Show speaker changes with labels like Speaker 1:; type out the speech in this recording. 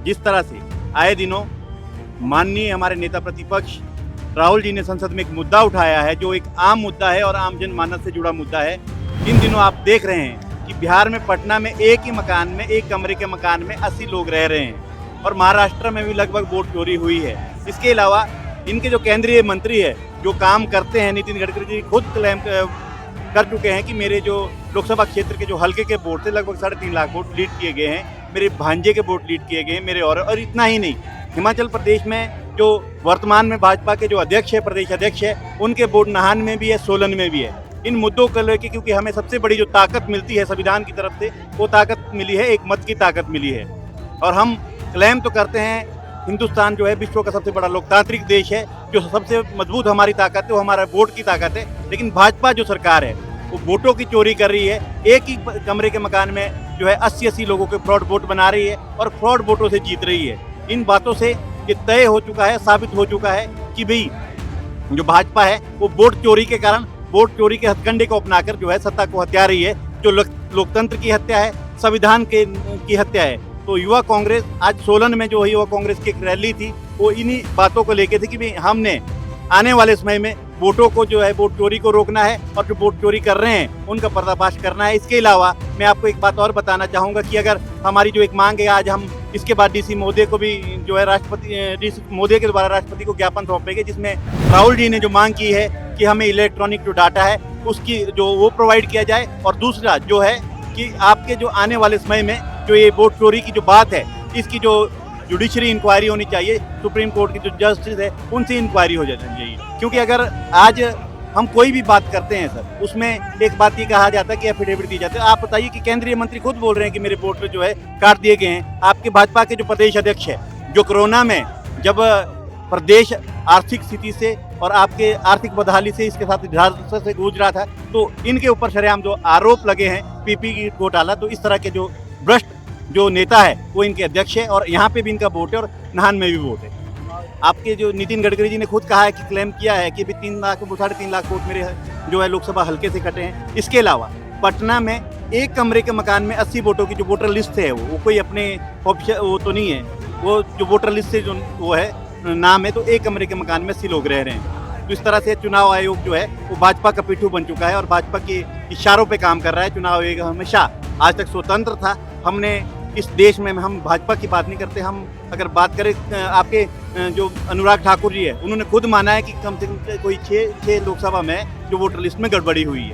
Speaker 1: जिस तरह से आए दिनों माननीय हमारे नेता प्रतिपक्ष राहुल जी ने संसद में एक मुद्दा उठाया है, जो एक आम मुद्दा है और आम जनमानस से जुड़ा मुद्दा है। इन दिनों आप देख रहे हैं कि बिहार में पटना में एक ही मकान में, एक कमरे के मकान में 80 लोग रह रहे हैं और महाराष्ट्र में भी लगभग वोट चोरी हुई है। इसके अलावा इनके जो केंद्रीय मंत्री है, जो काम करते हैं, नितिन गडकरी जी खुद क्लेम कर चुके हैं कि मेरे जो लोकसभा क्षेत्र के जो हल्के के वोट थे, लगभग 3.5 लाख वोट लीड किए गए हैं, मेरे भांजे के वोट लीड किए गए हैं मेरे। और इतना ही नहीं, हिमाचल प्रदेश में जो वर्तमान में भाजपा के जो अध्यक्ष है, प्रदेश अध्यक्ष है, उनके वोट नाहन में भी है, सोलन में भी है। इन मुद्दों को लेकर क्योंकि हमें सबसे बड़ी जो ताकत मिलती है संविधान की तरफ से, वो ताकत मिली है, एक मत की ताकत मिली है। और हम क्लेम तो करते हैं हिंदुस्तान जो है विश्व का सबसे बड़ा लोकतांत्रिक देश है, जो सबसे मजबूत हमारी ताकत है वो हमारा वोट की ताकत है। लेकिन भाजपा जो सरकार है वो वोटों की चोरी कर रही है। एक ही कमरे के मकान में जो है 80-80 लोगों के फ्रॉड वोट बना रही है और फ्रॉड वोटों से जीत रही है। इन बातों से ये तय हो चुका है, साबित हो चुका है कि भाई जो भाजपा है वो वोट चोरी के कारण, वोट चोरी के हथकंडे को अपनाकर जो है सत्ता को हत्या रही है। जो लोकतंत्र की हत्या है, संविधान की हत्या है। तो युवा कांग्रेस आज सोलन में जो युवा कांग्रेस की एक रैली थी, वो इन्हीं बातों को लेके थी कि भाई हमने आने वाले समय में वोटों को जो है वोट चोरी को रोकना है और जो वोट चोरी कर रहे हैं उनका पर्दाफाश करना है। इसके अलावा मैं आपको एक बात और बताना चाहूँगा कि अगर हमारी जो एक मांग है, आज हम इसके बाद डीसी महोदय को भी जो है डीसी महोदय के द्वारा राष्ट्रपति को ज्ञापन सौंपेंगे, जिसमें राहुल जी ने जो मांग की है कि हमें इलेक्ट्रॉनिक जो डाटा है उसकी जो वो प्रोवाइड किया जाए। और दूसरा जो है कि आपके जो आने वाले समय में जो ये वोट चोरी की जो बात है, इसकी जो जुडिशरी इंक्वायरी होनी चाहिए, सुप्रीम कोर्ट की जो जस्टिस है उनसे इंक्वायरी हो जानी चाहिए। क्योंकि अगर आज हम कोई भी बात करते हैं सर, उसमें एक बात ये कहा जाता है कि एफिडेविट दी जाती है। आप बताइए कि केंद्रीय मंत्री खुद बोल रहे हैं कि मेरे वोट जो है काट दिए गए हैं। आपके भाजपा के जो प्रदेश अध्यक्ष है, जो कोरोना में जब प्रदेश आर्थिक स्थिति से और आपके आर्थिक बदहाली से इसके साथ डिजास्टर से गूंज रहा था, तो इनके ऊपर शरेआम जो आरोप लगे हैं पीपी घोटाला, तो इस तरह के जो भ्रष्ट जो नेता है वो इनके अध्यक्ष है और यहाँ पे भी इनका वोट है और नाहन में भी वोट है। आपके जो नितिन गडकरी जी ने खुद कहा है कि क्लेम किया है कि 3.5 लाख वोट मेरे जो है लोकसभा हल्के से कटे हैं। इसके अलावा पटना में एक कमरे के मकान में 80 वोटों की जो वोटर लिस्ट है वो कोई अपने ऑप्शन वो तो नहीं है, वो जो वोटर लिस्ट से जो वो है नाम है, तो एक कमरे के मकान में 80 लोग रह रहे हैं। तो इस तरह से चुनाव आयोग जो है वो भाजपा का पिट्ठू बन चुका है और भाजपा के इशारों पे काम कर रहा है। चुनाव आयोग हमेशा आज तक स्वतंत्र था। हमने इस देश में हम भाजपा की बात नहीं करते, हम अगर बात करें आपके जो अनुराग ठाकुर जी है, उन्होंने खुद माना है कि कम से कम कोई 6 लोकसभा में जो वोटर लिस्ट में गड़बड़ी हुई है।